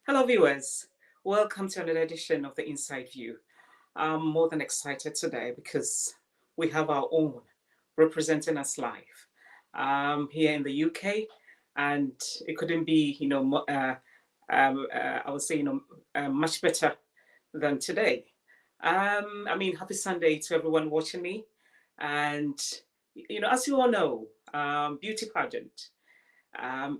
Hello, viewers. Welcome to another edition of the Inside View. I'm more than excited today because we have our own representing us live here in the UK, and it couldn't be, I would say, much better than today. Happy Sunday to everyone watching me, and as you all know, beauty pageant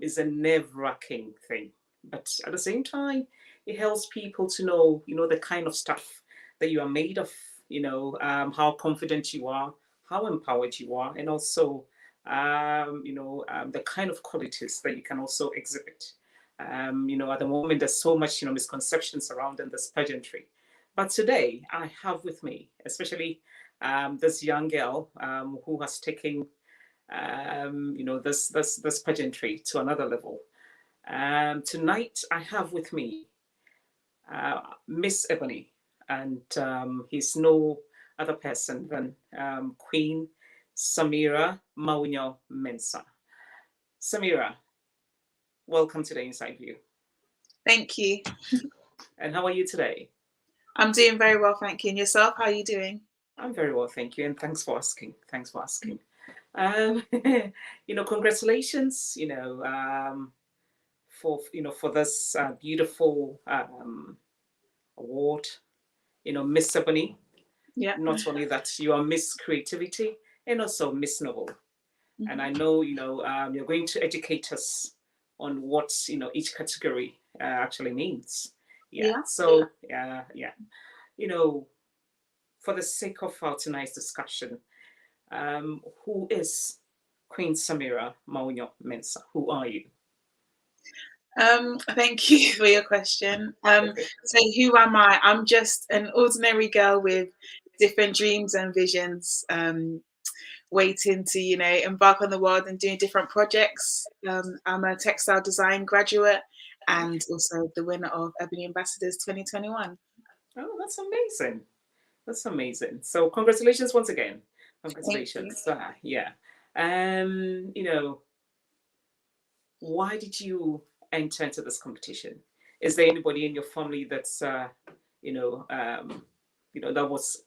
is a nerve-wracking thing, but at the same time, it helps people to know, the kind of stuff that you are made of, how confident you are, how empowered you are, and also, the kind of qualities that you can also exhibit. At the moment, there's so much, misconceptions surrounding this pageantry. But today, I have with me, especially this young girl who has taken this pageantry to another level. Tonight I have with me Miss Ebony, and he's no other person than Queen Samira Mawunyo Mensah. Samira, welcome to the Inside View. Thank you. And how are you today? I'm doing very well, thank you. And yourself, how are you doing? I'm very well, thank you, and thanks for asking. Thanks for asking. Congratulations, for this beautiful award, Miss Ebony. Yeah. Not only that, you are Miss Creativity and also Miss Novel. Mm-hmm. And I know, you're going to educate us on what, each category actually means. Yeah. So, yeah. For the sake of our tonight's discussion, who is Queen Samira Mawunyo Mensah? Who are you? Thank you for your question. So who am I? I'm just an ordinary girl with different dreams and visions, waiting to, embark on the world and doing different projects. I'm a textile design graduate and also the winner of Ebony Ambassadors 2021. Oh, that's amazing. That's amazing. So congratulations once again. Congratulations. Yeah. Why did you enter into this competition? Is there anybody in your family that's that was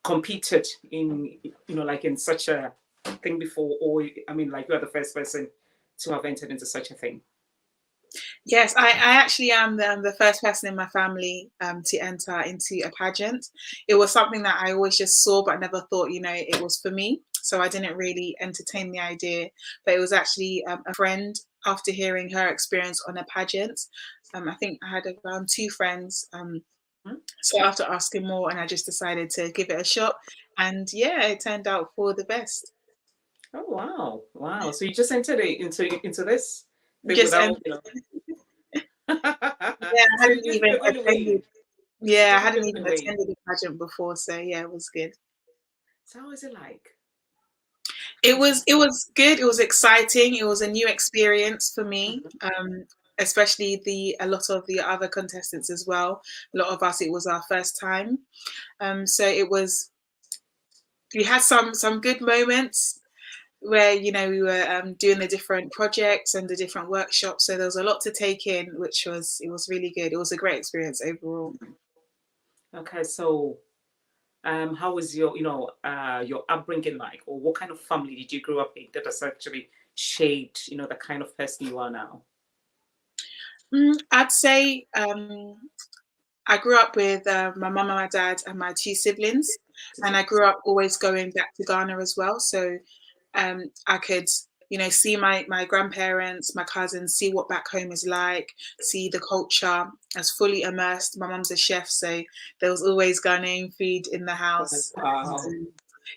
competed in like in such a thing before, or like you are the first person to have entered into such a thing? Yes, I actually am the first person in my family to enter into a pageant. It was something that I always just saw, but never thought, it was for me. So I didn't really entertain the idea. But it was actually a friend, after hearing her experience on a pageant. I think I had around 2 friends. So after asking more, and I just decided to give it a shot. And yeah, it turned out for the best. Oh, wow. Wow. So you just entered into this thing just without, Yeah, I hadn't even attended. Yeah, I hadn't even attended a pageant before, so yeah, it was good. So how is it like? It was good. It was exciting. It was a new experience for me. Especially a lot of the other contestants as well. A lot of us, it was our first time. So we had some good moments where we were doing the different projects and the different workshops. So there was a lot to take in, it was really good. It was a great experience overall. Okay, so how was your your upbringing like, or what kind of family did you grow up in that has actually shaped the kind of person you are now? I'd say I grew up with my mum and my dad and my 2 siblings, and I grew up always going back to Ghana as well. So I could, see my grandparents, my cousins, see what back home is like, see the culture. I was fully immersed. My mum's a chef, so there was always Ghanaian food in the house. Wow.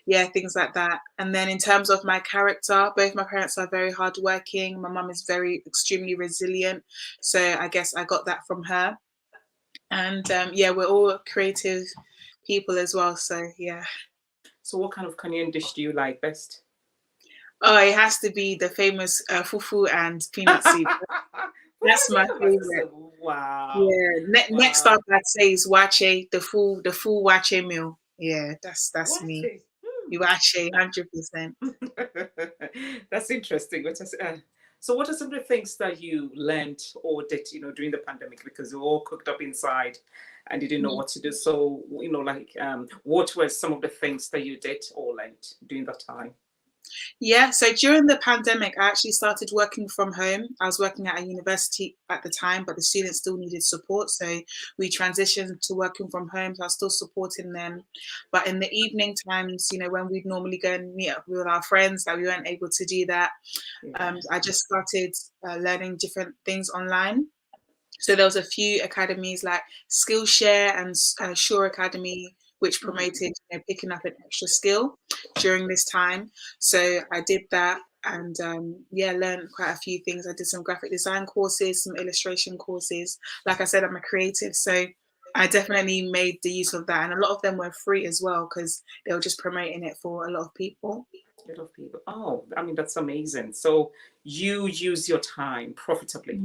Yeah, things like that. And then in terms of my character, both my parents are very hardworking. My mum is extremely resilient. So I guess I got that from her. And yeah, we're all creative people as well. So yeah. So what kind of Ghanaian dish do you like best? Oh, it has to be the famous fufu and peanut soup. That's my favorite. Wow. Yeah. Next up, I'd say is wache, the full wache meal. Yeah, that's me. You wache, 100%. That's interesting. So what are some of the things that you learned or did, during the pandemic, because you were all cooked up inside and you didn't know what to do? So, what were some of the things that you did or learned during that time? Yeah, so during the pandemic, I actually started working from home. I was working at a university at the time, but the students still needed support. So we transitioned to working from home. So I was still supporting them. But in the evening times, when we'd normally go and meet up with our friends, that we weren't able to do that. I just started learning different things online. So there was a few academies like Skillshare and Sure Academy, which promoted picking up an extra skill during this time. So I did that and learned quite a few things. I did some graphic design courses, some illustration courses. Like I said, I'm a creative, so I definitely made the use of that. And a lot of them were free as well because they were just promoting it for a lot of people. A lot of people. Oh, I mean, that's amazing. So you use your time profitably.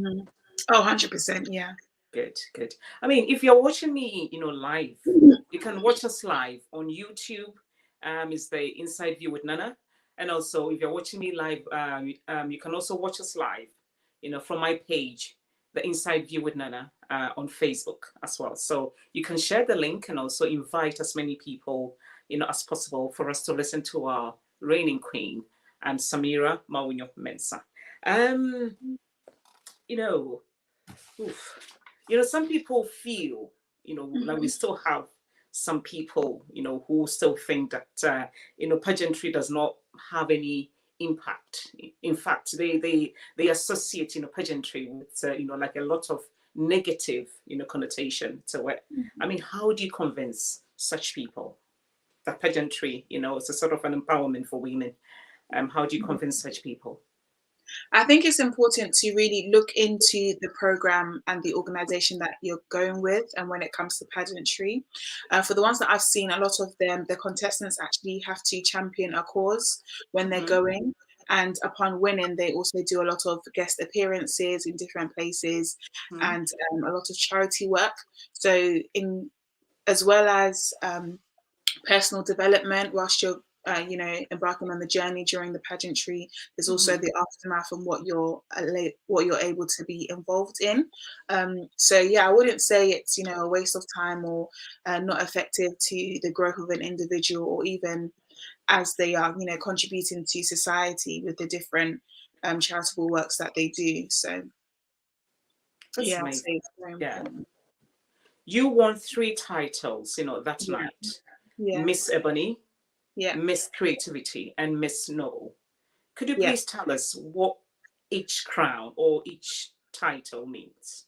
Oh, 100%, yeah. Good, good. I mean, if you're watching me, live, you can watch us live on YouTube. Is the Inside View with Nana. And also, if you're watching me live, you can also watch us live, from my page, the Inside View with Nana, on Facebook as well. So you can share the link and also invite as many people, as possible for us to listen to our reigning queen, Samira Mawunyo Mensah. Some people feel, like we still have some people, who still think that, pageantry does not have any impact. In fact, they associate, pageantry with, like a lot of negative, connotation to it. I mean, how do you convince such people that pageantry, is a sort of an empowerment for women? How do you convince such people? I think it's important to really look into the program and the organization that you're going with. And when it comes to pageantry, for the ones that I've seen, a lot of them, the contestants actually have to champion a cause when they're going. And upon winning, they also do a lot of guest appearances in different places and a lot of charity work. So as well as personal development whilst you're embarking on the journey during the pageantry, there's also the aftermath and what you're able to be involved in. So yeah, I wouldn't say it's a waste of time or not effective to the growth of an individual, or even as they are contributing to society with the different charitable works that they do. So that's yeah, amazing. I'd say it's very important. You won 3 titles, that night. Yeah. Miss Ebony, Yeah. Miss Creativity, and Miss Noble. Could you Yeah. please tell us what each crown or each title means?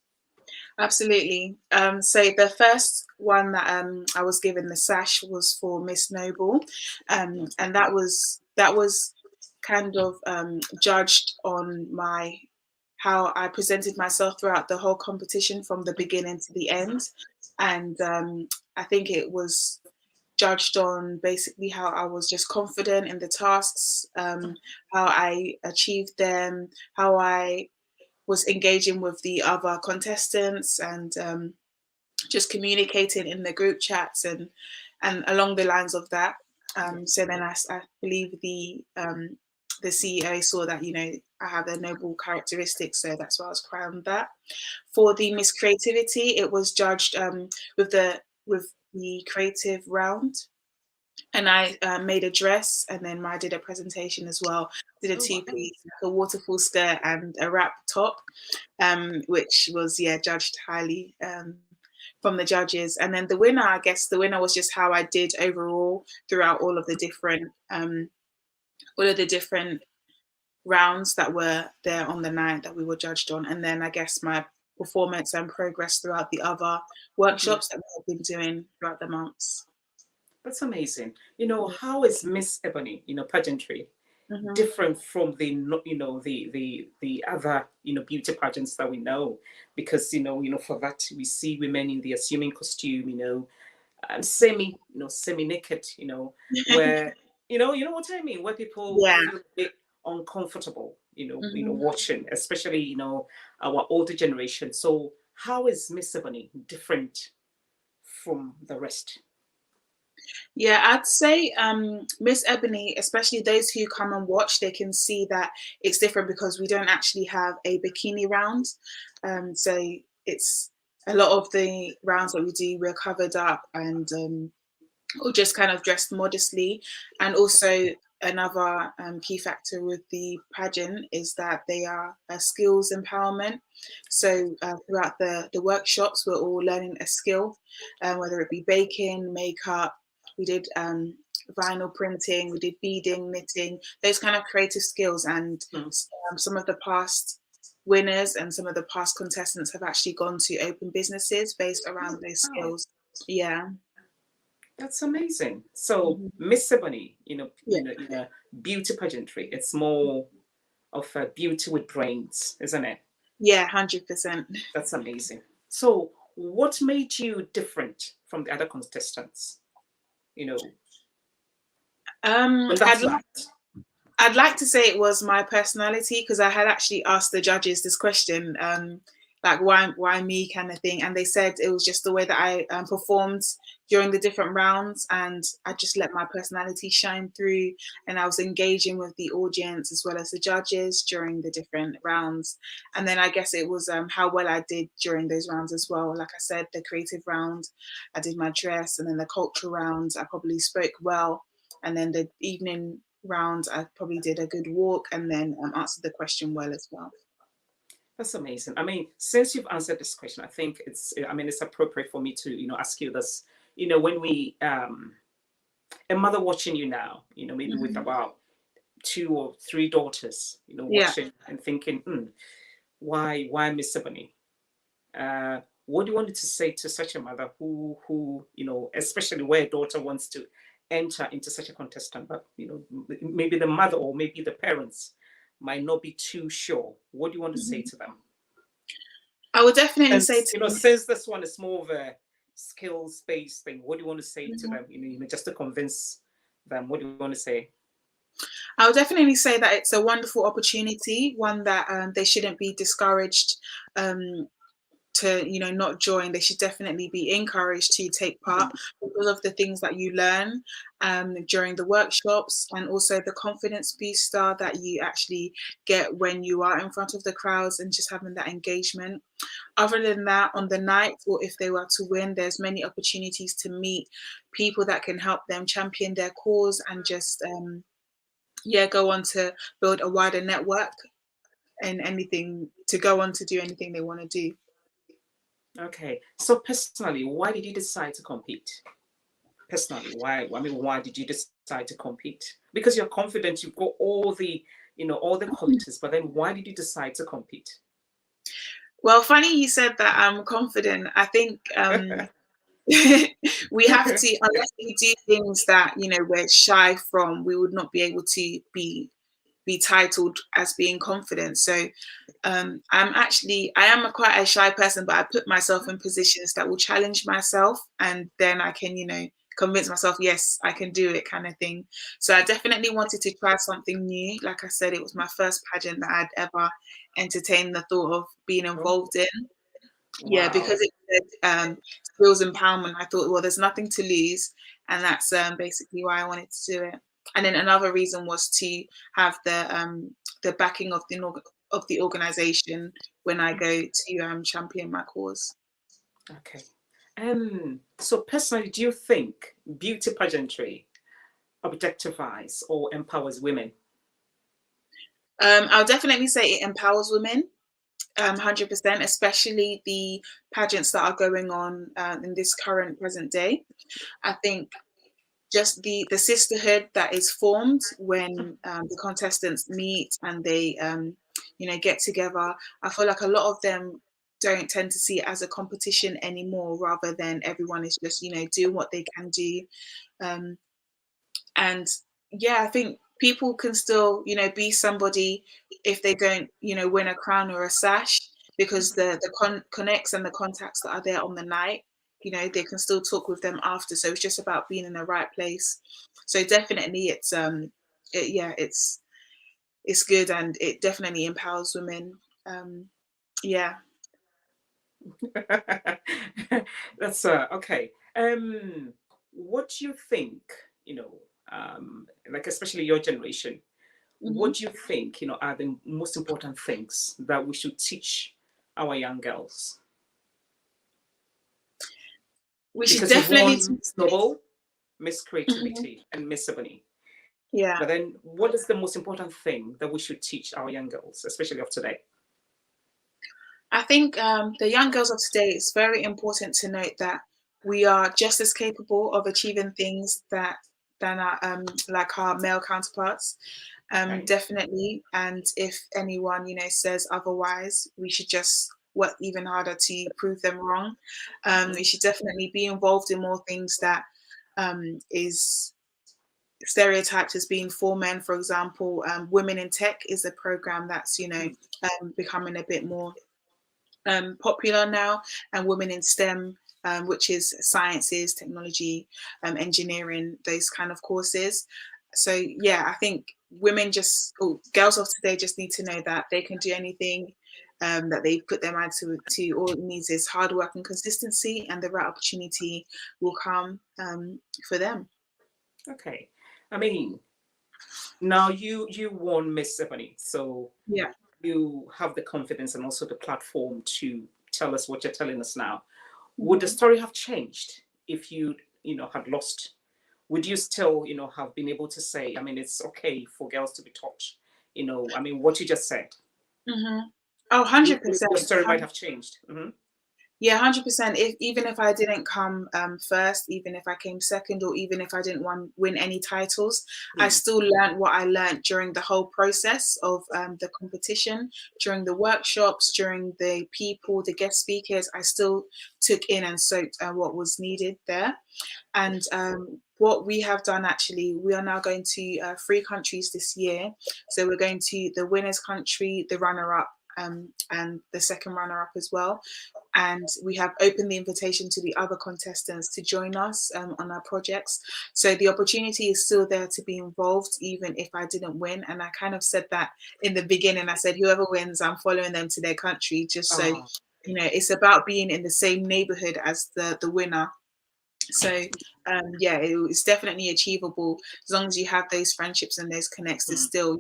Absolutely. So the first one that I was given, the sash, was for Miss Noble, and that was kind of judged on how I presented myself throughout the whole competition from the beginning to the end, and I think it was judged on basically how I was just confident in the tasks, how I achieved them, how I was engaging with the other contestants, and just communicating in the group chats and along the lines of that. So then I believe the CEO saw that I have a noble characteristic, so that's why I was crowned that. For the Miss Creativity, it was judged with the creative round. And I made a dress, and then I did a presentation as well. Did a two-piece, a waterfall skirt and a wrap top, which was judged highly from the judges. And then the winner, I guess the winner was just how I did overall throughout all of the different rounds that were there on the night that we were judged on. And then I guess my performance and progress throughout the other workshops that we've been doing throughout the months. That's amazing. How is Miss Ebony, pageantry, different from the other, beauty pageants that we know? Because, for that, we see women in the assuming costume, semi-naked, where, you know what I mean? Where people feel a bit uncomfortable, watching, especially, our older generation. So how is Miss Ebony different from the rest? Yeah, I'd say Miss Ebony, especially those who come and watch, they can see that it's different because we don't actually have a bikini round. So it's a lot of the rounds that we do, we're covered up and or just kind of dressed modestly. And also another key factor with the pageant is that they are a skills empowerment. So throughout the workshops, we're all learning a skill, whether it be baking, makeup. We did vinyl printing, we did beading, knitting, those kind of creative skills. And Mm. some of the past winners and some of the past contestants have actually gone to open businesses based around those Wow, skills. Yeah. that's amazing. So Mhm. Miss Ebony, Yeah. in a beauty pageantry, it's more of a beauty with brains, isn't it? Yeah, 100%. That's amazing. So what made you different from the other contestants? You know, Um, on I'd that like light. I'd like to say it was my personality because I had actually asked the judges this question, like why me kind of thing, and they said it was just the way that I performed during the different rounds, and I just let my personality shine through, and I was engaging with the audience as well as the judges during the different rounds, and then I guess it was how well I did during those rounds as well. Like I said, the creative round, I did my dress, and then the cultural rounds, I probably spoke well, and then the evening round, I probably did a good walk and then answered the question well as well. That's amazing. I mean, since you've answered this question, I think it's appropriate for me to, ask you this. When we, a mother watching you now, maybe with Hmm. about 2 or 3 daughters, Yeah. watching and thinking, why Miss Ebony? What do you want to say to such a mother who, especially where a daughter wants to enter into such a contestant, but maybe the mother or maybe the parents might not be too sure. What do you want to say Hmm. to them? I would definitely say And to them, since this one is more of a skills based thing, what do you want to say to mhm. them? Just to convince them. What do you want to say? I would definitely say that it's a wonderful opportunity, one that they shouldn't be discouraged um, to not join. They should definitely be encouraged to take part because of the things that you learn during the workshops, and also the confidence booster that you actually get when you are in front of the crowds and just having that engagement. Other than that, on the night, or if they were to win, there's many opportunities to meet people that can help them champion their cause and just yeah, go on to build a wider network and anything to go on to do anything they want to do. Okay. So personally, why did you decide to compete? Personally, why? I mean, why did you decide to compete? Because you're confident, you've got all the qualities, but then why did you decide to compete? Well, funny you said that I'm confident. I think we have to, unless we do things that we're shy from, we would not be able to be titled as being confident. So I am quite a shy person, but I put myself in positions that will challenge myself, and then I can convince myself, yes, I can do it, kind of thing. So I definitely wanted to try something new. Like I said, it was my first pageant that I'd ever entertained the thought of being Oh, involved in. Yeah, wow. because it said skills empowerment. I thought, well, there's nothing to lose, and that's basically why I wanted to do it. And then another reason was to have the backing of the organization when I go to champion my cause. Okay. So personally, do you think beauty pageantry objectifies or empowers women? I'll definitely say it empowers women, 100%, especially the pageants that are going on in this current present day. I think just the sisterhood that is formed when the contestants meet and they get together. I feel like a lot of them don't tend to see it as a competition anymore, rather than everyone is just doing what they can do. um, and yeah, I think people can still be somebody if they don't win a crown or a sash, because the connects and the contacts that are there on the night, they can still talk with them after. So it's just about being in the right place. So definitely yeah, it's good, and it definitely empowers women. Yeah. That's okay. what do you think, like especially your generation, Hmm. what do you think, are the most important things that we should teach our young girls? We should Because you've definitely. won Snowball, Miss Mhm. Creativity, and Miss Ebony. Yeah. But then, what is the most important thing that we should teach our young girls, especially of today? I think the young girls of today, it's very important to note that we are just as capable of achieving things that than our like our male counterparts. Okay. Definitely. And if anyone, says otherwise, we should just work even harder to prove them wrong. We Mhm. should definitely be involved in more things that is stereotyped as being for men. For example, Women in Tech is a program that's, becoming a bit more popular now, and Women in STEM, which is sciences, technology, engineering, those kind of courses. So yeah, I think girls of today just need to know that they can do anything that they put their mind to. All it needs is hard work and consistency, and the right opportunity will come for them. Okay. I mean, now you won Miss Ebony, so Yeah. you have the confidence and also the platform to tell us what you're telling us now. Would the Hmm. story have changed if you, had lost? Would you still, have been able to say, I mean, it's okay for girls to be taught, I mean, what you just said? Hmm. Oh, The 100%. story might have changed. Hmm. Yeah, 100%. If even if I didn't come first, even if I came second, or even if I didn't win any titles, I Hmm. still learned what I learned during the whole process of the competition, during the workshops, during the people, the guest speakers. I still took in and soaked what was needed there. And what we have done, actually, we are now going to 3 countries this year. So we're going to the winners country, the runner up, and the second runner up as well. And we have opened the invitation to the other contestants to join us on our projects. So the opportunity is still there to be involved, even if I didn't win. And I kind of said that in the beginning. I said, whoever wins, I'm following them to their country, just so, Oh, it's about being in the same neighborhood as the winner. So yeah, it's definitely achievable as long as you have those friendships and those connects to hmm. still,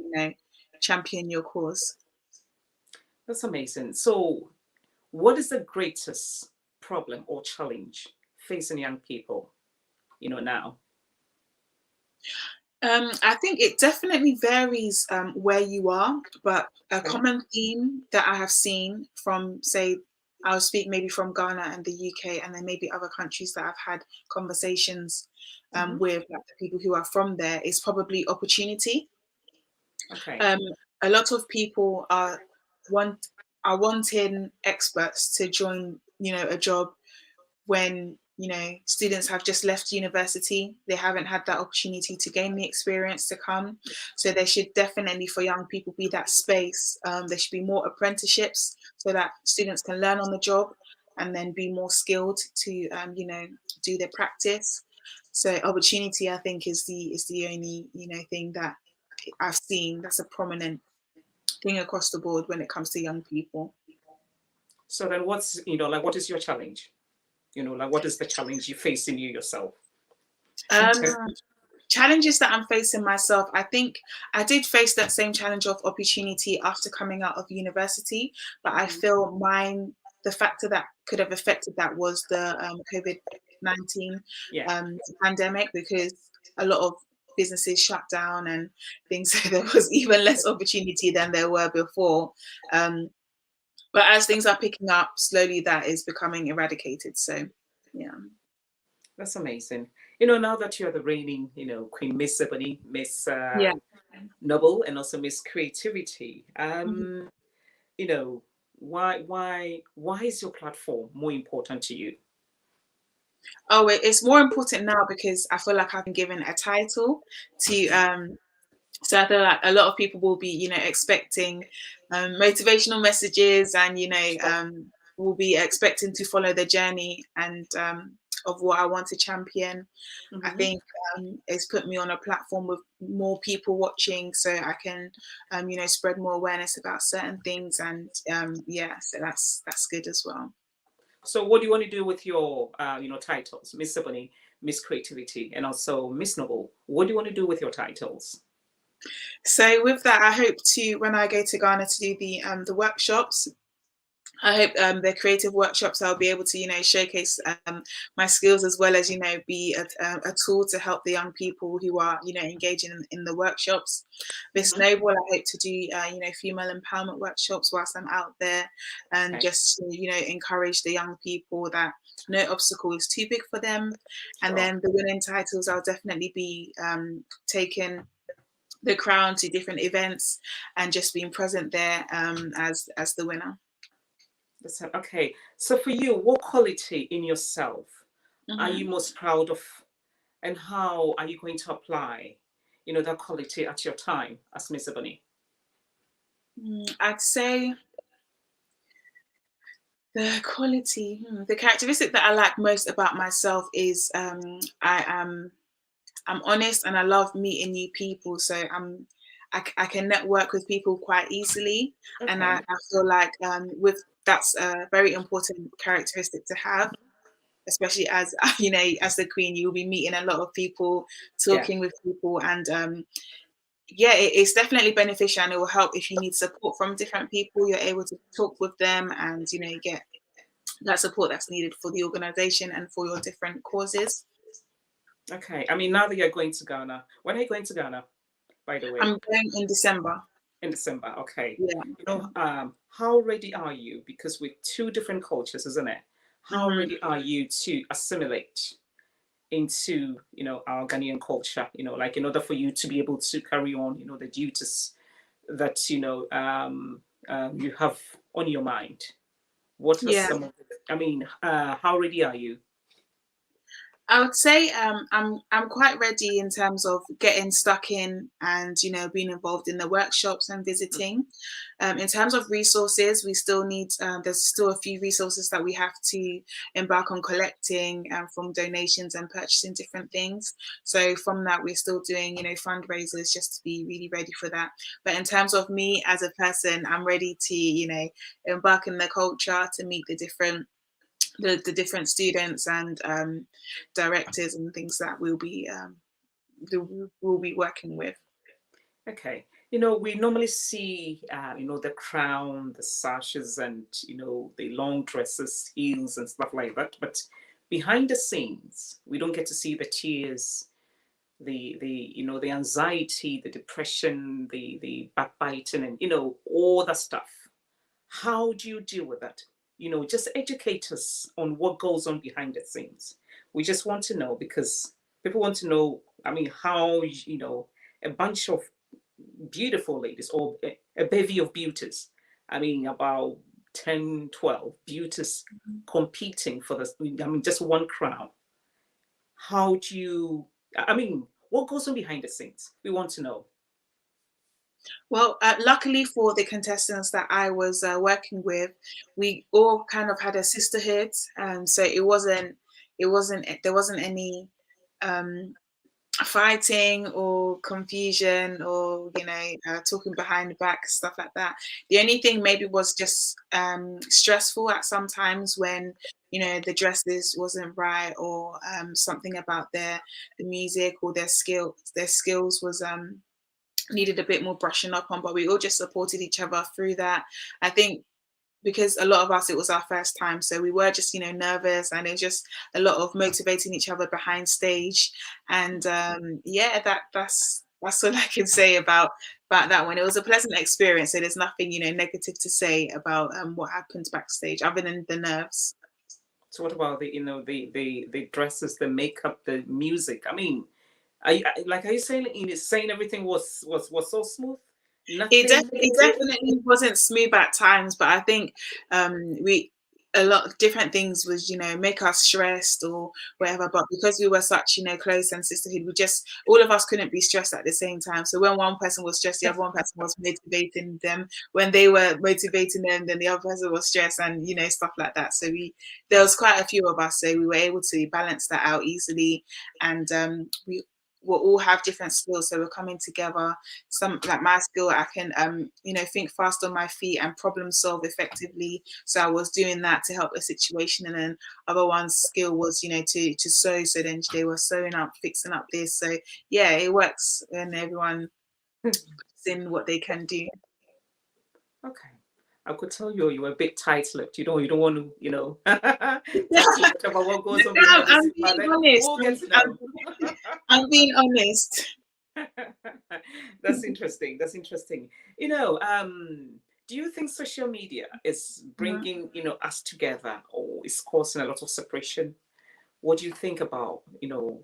champion your cause. That's amazing. So, what is the greatest problem or challenge facing young people, now? I think it definitely varies where you are, but a Okay. common theme that I have seen from, say, I'll speak maybe from Ghana and the UK, and then maybe other countries that I've had conversations Hmm. with, like the people who are from there, is probably opportunity. Okay. Um, a lot of people want are wanting experts to join, a job when, students have just left university. They haven't had that opportunity to gain the experience to come. So there should definitely, for young people, be that space. There should be more apprenticeships so that students can learn on the job and then be more skilled to, do their practice. So opportunity, I think, is the only, thing that I've seen that's a prominent thing across the board when it comes to young people. So then, like, what is your challenge? Like, what is the challenge you face in you yourself? Um, Challenges that I'm facing myself, I think I did face that same challenge of opportunity after coming out of university, but I Mhm. feel the factor that could have affected that was the COVID-19 Yeah. pandemic, because a lot of businesses shut down and things. So there was even less opportunity than there were before. Um, but as things are picking up slowly, that is becoming eradicated. So yeah. That's amazing. Now that you're the reigning, Queen Miss Ebony, Miss Yeah. Noble, and also Miss Creativity, Mhm. you know, why is your platform more important to you? Oh, it's more important now because I feel like I've been given a title to so I feel like a lot of people will be, expecting motivational messages, and Sure. will be expecting to follow the journey and of what I want to champion. I Hmm. think it's put me on a platform with more people watching, so I can, spread more awareness about certain things, and yeah, so that's good as well. So, what do you want to do with your, titles, Miss Ebony, Miss Creativity, and also Miss Noble. What do you want to do with your titles? So with that, I hope to, when I go to Ghana to do the workshops, I hope the creative workshops, I'll be able to, showcase my skills, as well as, be a tool to help the young people who are, engaging in the workshops. Miss Noble, I hope to do, female empowerment workshops whilst I'm out there, and just, encourage the young people that no obstacle is too big for them. And then the winning titles, I'll definitely be taking the crown to different events and just being present there as the winner. Okay, so for you, what quality in yourself are you most proud of, and how are you going to apply, that quality at your time as Miss Ebony? I'd say the quality, the characteristic that I like most about myself is I'm honest, and I love meeting new people. So I can network with people quite easily, and I feel like with that's a very important characteristic to have, especially as as the queen. You'll be meeting a lot of people, talking with people, and it's definitely beneficial, and it will help if you need support from different people. You're able to talk with them, and get that support that's needed for the organization and for your different causes. Okay, I mean, now that you're going to Ghana, when are you going to Ghana, by the way? I'm going in December. In December, okay. Yeah. How ready are you? Because with two different cultures, isn't it? How ready are you to assimilate into, our Ghanaian culture? Like, in order for you to be able to carry on, the duties that you have on your mind. What are some of the, I mean, how ready are you? I would say I'm quite ready in terms of getting stuck in and being involved in the workshops and visiting. In terms of resources, we still need there's still a few resources that we have to embark on collecting from donations and purchasing different things. So from that, we're still doing fundraisers just to be really ready for that. But in terms of me as a person, I'm ready to embark in the culture, to meet the different students and directors and things that we'll be working with. Okay. We normally see, the crown, the sashes, and, the long dresses, heels, and stuff like that. But behind the scenes, we don't get to see the tears, the anxiety, the depression, the backbiting, and, all that stuff. How do you deal with that? Just educate us on what goes on behind the scenes. We just want to know, because people want to know, I mean, how, a bunch of beautiful ladies, or a bevy of beauties, I mean, about 10, 12 beauties competing for this, just one crown. How do you, what goes on behind the scenes? We want to know. Well, luckily for the contestants that I was working with, we all kind of had a sisterhood, so there wasn't any fighting or confusion or talking behind the back, stuff like that. The only thing maybe was just stressful at some times when the dresses wasn't right, or something about the music or their skills was needed a bit more brushing up on, but we all just supported each other through that. I think because a lot of us, it was our first time, so we were just nervous, and it was just a lot of motivating each other behind stage. And that's all I can say about that one. It was a pleasant experience, so there's nothing negative to say about what happens backstage other than the nerves. So what about the dresses, the makeup, the music? I mean, are you saying everything was so smooth? It definitely wasn't smooth at times, but I think a lot of different things was make us stressed or whatever. But because we were such close and sisterhood, we just, all of us couldn't be stressed at the same time. So when one person was stressed, the other one person was motivating them. When they were motivating them, then the other person was stressed, and stuff like that. So there was quite a few of us, so we were able to balance that out easily, and we'll all have different skills, so we're coming together. Some, like my skill, I can think fast on my feet and problem solve effectively, so I was doing that to help a situation. And then other one's skill was to sew, so then they were sewing up, fixing up this. So yeah, it works when everyone puts in what they can do. Okay. I could tell you were a bit tight-lipped. You don't want to, talk too much about what goes on behind the I'm scenes, but being then honest. we'll get to know. I'm being honest. That's interesting. That's interesting. Do you think social media is bringing, us together, or is causing a lot of separation? What do you think about, the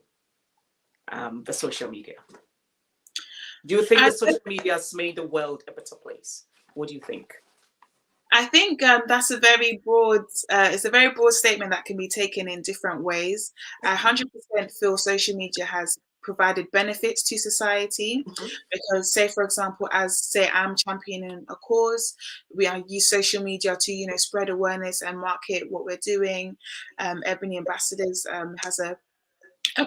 social media? Do you think the social media has made the world a better place? What do you think? I think that's a very broad. It's a very broad statement that can be taken in different ways. I 100% feel social media has provided benefits to society, because, say for example, I'm championing a cause, we use social media to spread awareness and market what we're doing. Ebony Ambassadors has a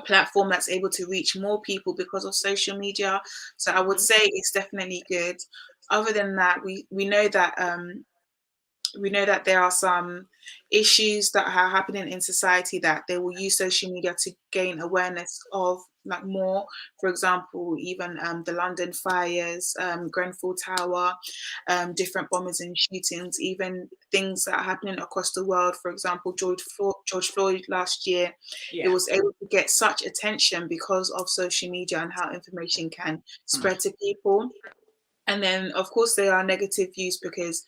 platform that's able to reach more people because of social media. So I would say it's definitely good. Other than that, we know that there are some issues that are happening in society that they will use social media to gain awareness of, like, more. For example, even the London fires, Grenfell Tower, different bombings and shootings, even things that are happening across the world. For example, George Floyd last year, it was able to get such attention because of social media and how information can spread to people. And then, of course, there are negative views, because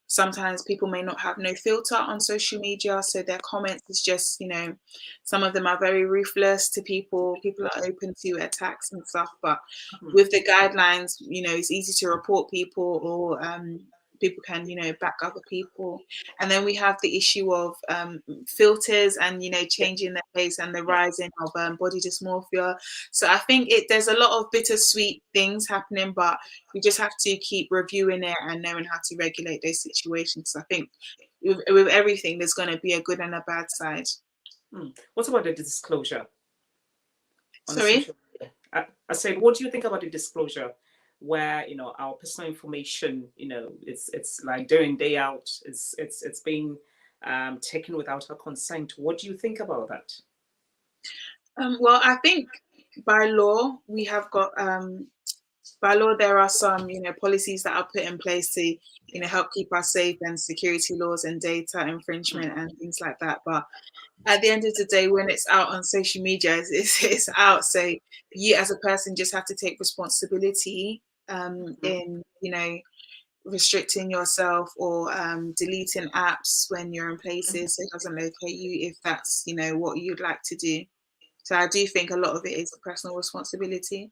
sometimes people may not have no filter on social media, so their comments is just, some of them are very ruthless to people. People are open to attacks and stuff, but with the guidelines, it's easy to report people, or people can, back other people. And then we have the issue of filters and, changing their face, and the rising of body dysmorphia. So I think there's a lot of bittersweet things happening, but we just have to keep reviewing it and knowing how to regulate those situations. I think with everything, there's going to be a good and a bad side. What about the disclosure? Sorry? I said, what do you think about the disclosure, where our personal information, it's like day in, day out, it's being taken without our consent? What do you think about that? Well, I think by law we have got by law there are some policies that are put in place to help keep us safe, and security laws and data infringement and things like that. But at the end of the day, when it's out on social media, it's out. So you as a person just have to take responsibility in restricting yourself, or deleting apps when you're in places so it doesn't locate you, if that's what you'd like to do. So I do think a lot of it is personal responsibility.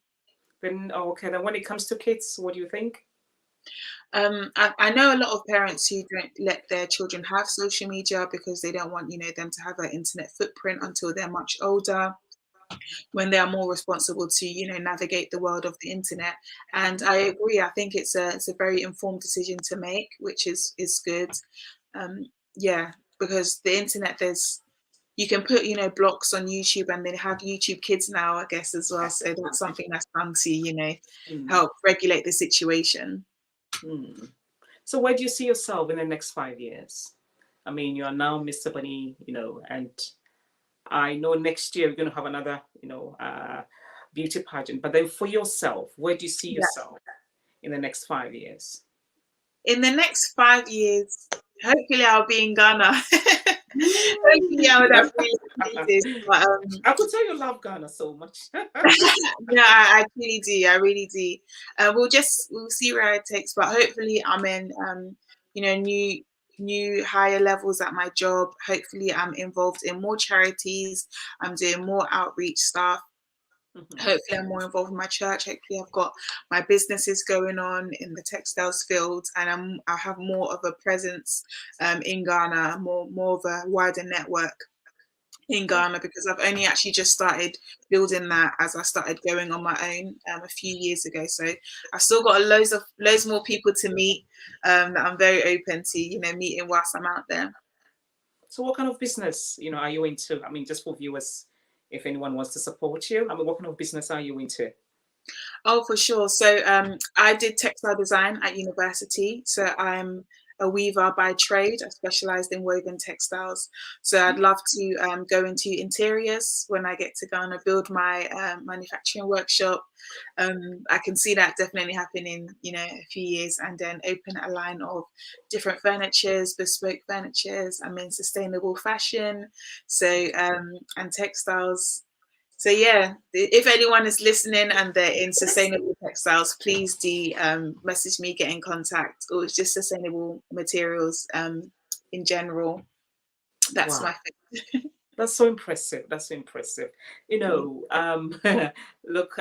Then when it comes to kids, what do you think? I know a lot of parents who don't let their children have social media because they don't want them to have an internet footprint until they're much older, when they are more responsible to navigate the world of the internet. And I agree. I think it's a very informed decision to make, which is good. Because the internet, you can put blocks on YouTube, and they have YouTube Kids now, I guess, as well. So that's something that's done to help regulate the situation. So where do you see yourself in the next 5 years? I mean, you are now Mr. Bunny, and I know next year you're going to have another, beauty pageant. But then for yourself, where do you see yourself in the next 5 years? In the next 5 years, hopefully I'll be in Ghana. Hopefully I would have relocated. But, I could tell you love Ghana so much. Yeah, I really do. I really do. We'll see where it takes. But hopefully I'm in, new higher levels at my job. Hopefully I'm involved in more charities. I'm doing more outreach stuff. Hopefully I'm more involved in my church. Hopefully I've got my businesses going on in the textiles field, and I have more of a presence in Ghana, more of a wider network in Ghana, because I've only actually just started building that as I started going on my own a few years ago. So I've still got loads more people to meet that I'm very open to meeting whilst I'm out there. So what kind of business are you into? I mean, just for viewers, if anyone wants to support you? I mean, what kind of business are you into? Oh, for sure. So I did textile design at university. So I'm a weaver by trade. I specialized in woven textiles. So I'd love to go into interiors when I get to Ghana, build my manufacturing workshop. I can see that definitely happening, a few years, and then open a line of different furnitures, bespoke furnitures. I'm in sustainable fashion. So and textiles. So yeah, if anyone is listening and they're in sustainable textiles, please do message me, get in contact, or it's just sustainable materials in general. That's Wow. my thing. That's so impressive. That's so impressive. Look,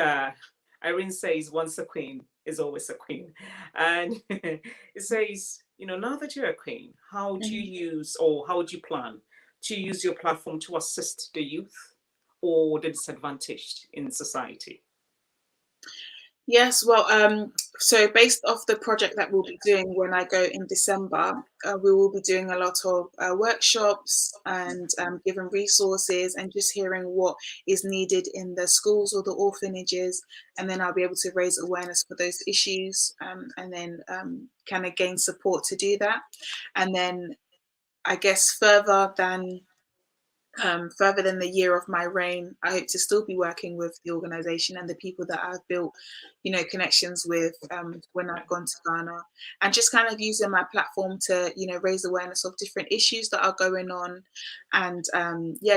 Irene says once a queen is always a queen. And it says, now that you're a queen, how do you use or how would you plan to use your platform to assist the youth or the disadvantaged in society? Yes, well, so based off the project that we'll be doing when I go in December, we will be doing a lot of workshops and giving resources and just hearing what is needed in the schools or the orphanages. And then I'll be able to raise awareness for those issues and then kind of gain support to do that. And then I guess further than the year of my reign, I hope to still be working with the organisation and the people that I've built, connections with when I've gone to Ghana, and just kind of using my platform to, raise awareness of different issues that are going on, and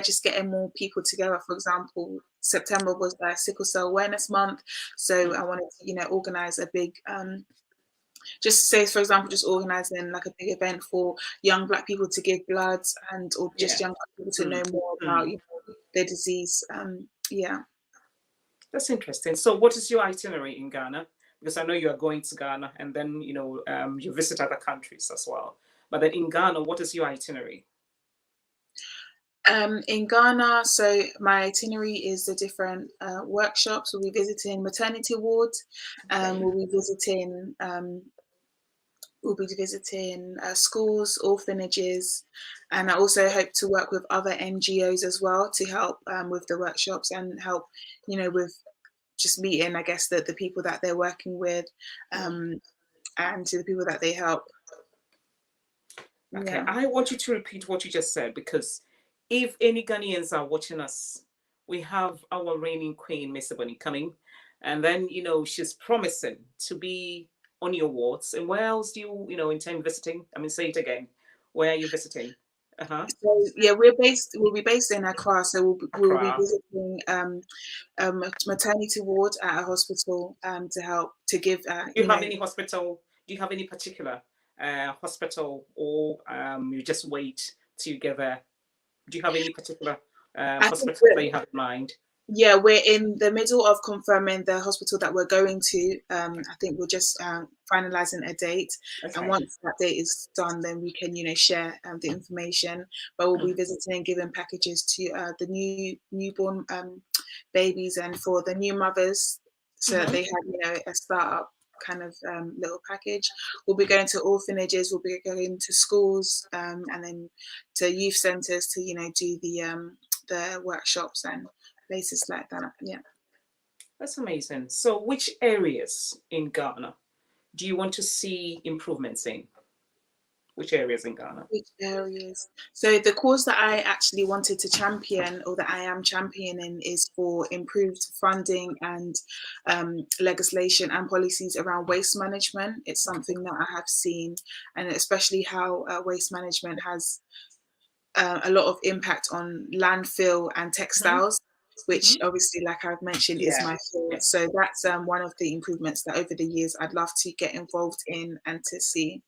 just getting more people together. For example, September was the Sickle Cell Awareness Month, so I wanted to, organise a big just say, for example, just organizing like a big event for young Black people to give blood or just Yeah. young people to know more about the disease. Yeah. That's interesting. So, what is your itinerary in Ghana? Because I know you are going to Ghana, and then you visit other countries as well. But then in Ghana, what is your itinerary? In Ghana, so my itinerary is the different workshops. We'll be visiting maternity wards. We'll be visiting schools, orphanages, and I also hope to work with other NGOs as well to help with the workshops and help, with just meeting, I guess, the people that they're working with and to the people that they help. Okay, Yeah. I want you to repeat what you just said because if any Ghanaians are watching us, we have our reigning queen, Miss Ebony, coming, and then she's promising to be on your wards. And where else do you intend visiting? I mean, say it again. Where are you visiting? So yeah, we'll be based in Accra, so we'll be Accra. visiting a maternity ward at a hospital to help to give Do you have any hospital? Do you have any particular hospital, or you just wait together? Do you have any particular I think hospital that you have in mind? yeah, we're in the middle of confirming the hospital that we're going to. I think we're just finalizing a date, and Okay. once that date is done, then we can, share the information. But we'll be visiting and giving packages to the newborn babies and for the new mothers, so that they have, a startup kind of little package. We'll be going to orphanages. We'll be going to schools, and then to youth centres to, do the workshops and places like that. Yeah. That's amazing. So, which areas in Ghana do you want to see improvements in? Which areas in Ghana? Which areas? So the cause that I actually wanted to champion, or that I am championing, is for improved funding and legislation and policies around waste management. It's something that I have seen, and especially how waste management has a lot of impact on landfill and textiles, which obviously, like I've mentioned, is Yeah. my field. So that's one of the improvements that over the years I'd love to get involved in and to see.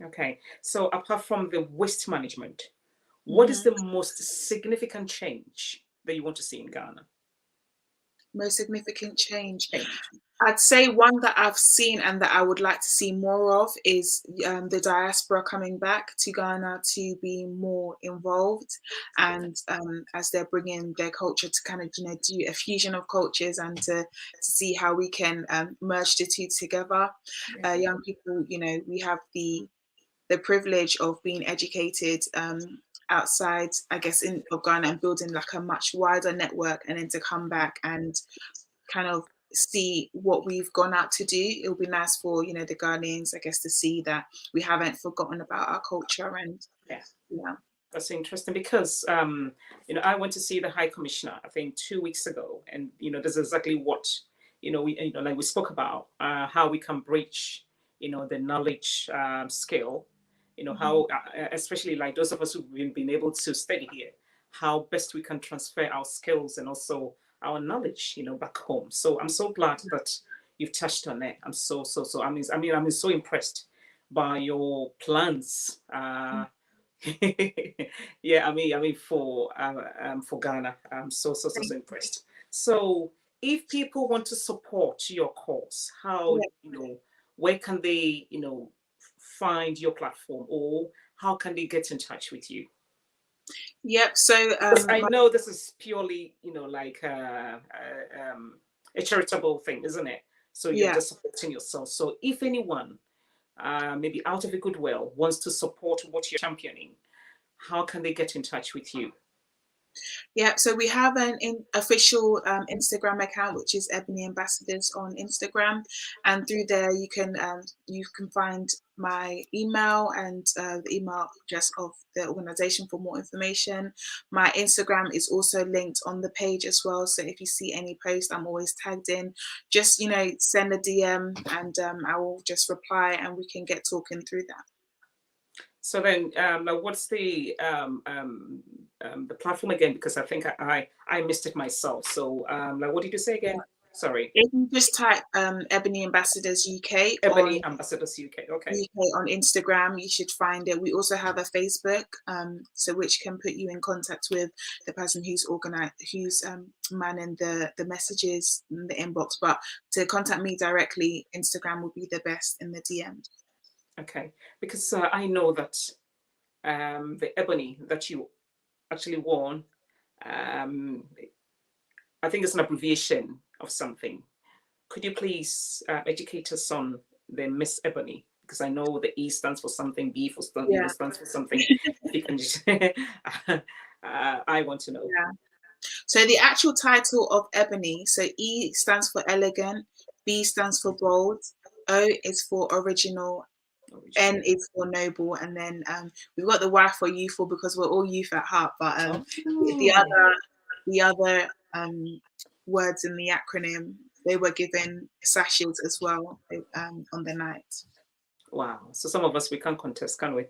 Okay. So, apart from the waste management, what is Mhm. the most significant change that you want to see in Ghana? Most significant change. Change. I'd say one that I've seen and that I would like to see more of is the diaspora coming back to Ghana to be more involved, and as they're bringing their culture to kind of do a fusion of cultures and to see how we can merge the two together. Young people, we have the the privilege of being educated outside, I guess, of Ghana, and building like a much wider network, and then to come back and kind of see what we've gone out to do. It'll be nice for, you know, the Ghanaians, I guess, to see that we haven't forgotten about our culture. And Yeah. yeah. That's interesting because, you know, I went to see the High Commissioner, I think 2 weeks ago. And, you know, this is exactly what, you know, like we spoke about, how we can bridge, you know, the knowledge scale, you know, how, especially like those of us who've been able to study here, how best we can transfer our skills and also our knowledge, you know, back home. So I'm so glad that you've touched on it. I'm so, I'm so impressed by your plans. Yeah, for Ghana, I'm so impressed. So, if people want to support your cause, how, Yeah. you know, where can they, you know, find your platform, or how can they get in touch with you? Yep. So Because I know this is purely, you know, like a charitable thing, isn't it? So you're yeah. just supporting yourself. So if anyone, maybe out of a goodwill, wants to support what you're championing, how can they get in touch with you? Yeah, so we have an official Instagram account, which is Ebony Ambassadors on Instagram, and through there you can find my email and the email address of the organization for more information. My Instagram is also linked on the page as well, so if you see any post, I'm always tagged in. Just, you know, send a DM and I will just reply and we can get talking through that. So then, what's the platform again? Because I think I missed it myself. So, like, what did you say again? Sorry. If you just type Ebony Ambassadors UK Ebony on Ambassadors UK. Okay. on Instagram, you should find it. We also have a Facebook, so which can put you in contact with the person who's manning the messages in the inbox. But to contact me directly, Instagram would be the best in the DM. Okay. Because I know that the ebony that you actually won, um, I think it's an abbreviation of something. Could you please educate us on the Miss Ebony? Because I know the E stands for something, B for something, you know, Yeah, stands for something. If you can just, I want to know. yeah. So the actual title of Ebony, so E stands for elegant, B stands for bold, O is for original, N is for noble, and then we've got the Y for youthful because we're all youth at heart. But the Oh. other words in the acronym, they were given sashes as well on the night. Wow. So some of us, we can't contest, can we?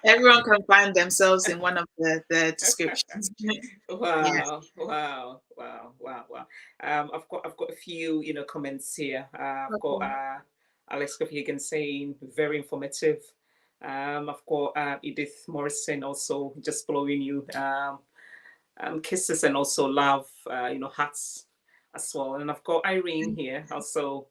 Everyone can find themselves in one of the descriptions. Yeah. Wow, wow, wow, wow, wow. I've got a few, you know, comments here. I've got Okay. Alex Cofigan saying very informative. I've got Edith Morrison also just following you. Kisses and also love, you know, hearts as well. And I've got Irene here also.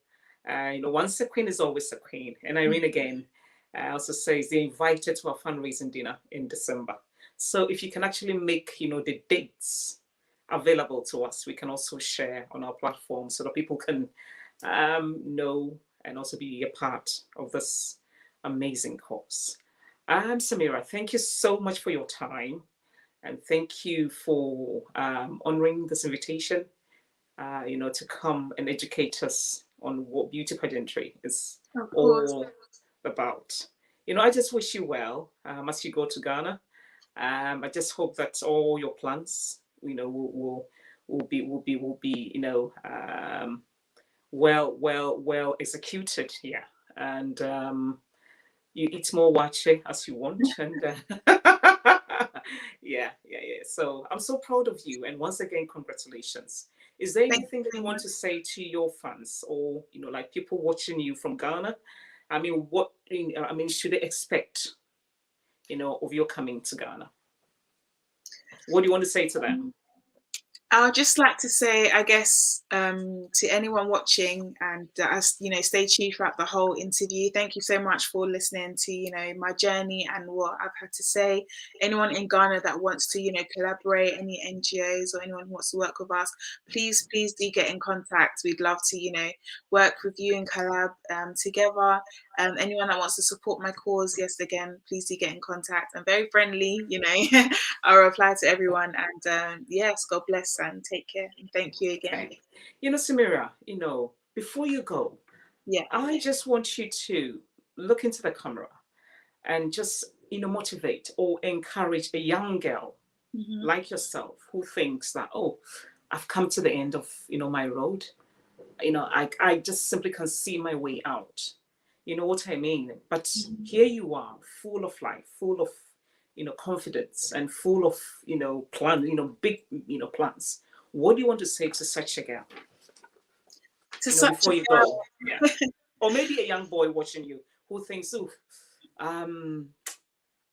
You know, once a queen is always a queen. And Irene again also says they're invited to a fundraising dinner in December. So if you can actually make, you know, the dates available to us, we can also share on our platform so that people can know and also be a part of this amazing course. Samira, thank you so much for your time. And thank you for honoring this invitation, you know, to come and educate us on what beauty pageantry is Of course. all about. You know, I just wish you well as you go to Ghana. I just hope that all your plans, you know, will be, you know, well executed here. And you eat more wache as you want, and yeah. So I'm so proud of you, and once again, congratulations. Is there Thank anything you that so you want much. to say to your fans, or you know, like people watching you from Ghana? I mean, what I mean, should they expect, you know, of your coming to Ghana? What do you want to say to them? I would just like to say, I guess, to anyone watching, and as you know, stay tuned throughout the whole interview. Thank you so much for listening to, you know, my journey and what I've had to say. Anyone in Ghana that wants to, you know, collaborate, any NGOs or anyone who wants to work with us, please do get in contact. We'd love to, you know, work with you and collab together. Anyone that wants to support my cause, yes, again, please do get in contact. I'm very friendly, you know. I'll reply to everyone, and yes, God bless and take care. And thank you again. Okay. You know, Samira, you know, before you go, Yeah. I just want you to look into the camera and just, you know, motivate or encourage a young girl Mm-hmm. like yourself who thinks that, oh, I've come to the end of, you know, my road. You know, I just simply can see my way out. You know what I mean? But here you are, full of life, full of, you know, confidence and full of, you know, plan, you know, big, you know, plans. What do you want to say to such a girl? To You know, such before a you girl. go? Yeah. Or maybe a young boy watching you who thinks, oh, um,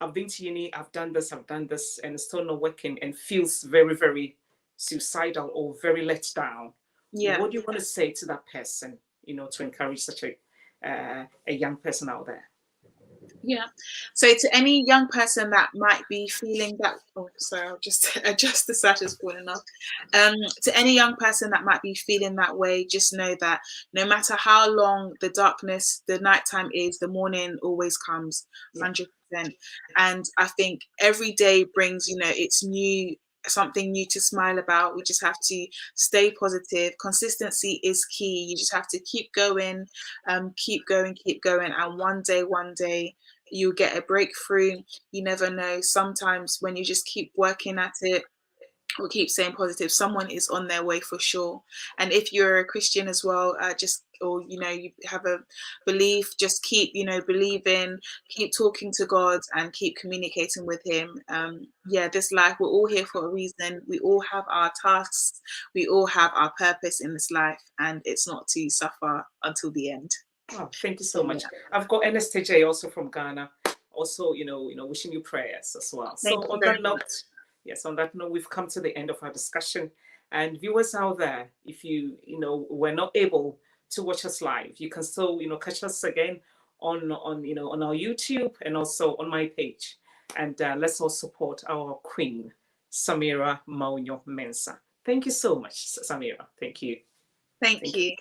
I've been to uni, I've done this, and it's still not working, and feels very, very suicidal or very let down. Yeah. What do you want to say to that person, you know, to encourage such a young person out there? Yeah. So to any young person that might be feeling that, oh, sorry, I'll just adjust the sashes falling off. To any young person that might be feeling that way, just know that no matter how long the darkness, the nighttime is, the morning always comes, 100%. And I think every day brings, you know, it's new, something new to smile about. We just have to stay positive. Consistency is key. You just have to keep going, keep going, and one day you get a breakthrough. You never know. Sometimes when you just keep working at it or keep staying positive, someone is on their way for sure. And if you're a Christian as well, just, or you know, you have a belief, just keep, you know, believing, keep talking to God and keep communicating with him. Yeah, this life, we're all here for a reason. We all have our tasks, we all have our purpose in this life, and it's not to suffer until the end. Oh, thank you so much. I've got NSTJ also from Ghana, also, wishing you prayers as well. Thank So you on very that much. note, yes, on that note, we've come to the end of our discussion. And viewers out there, if were not able to watch us live, you can still, catch us again on our YouTube and also on my page. And let's all support our queen, Samira Mawunyo Mensah. Thank you so much, Samira. Thank you. Thank you.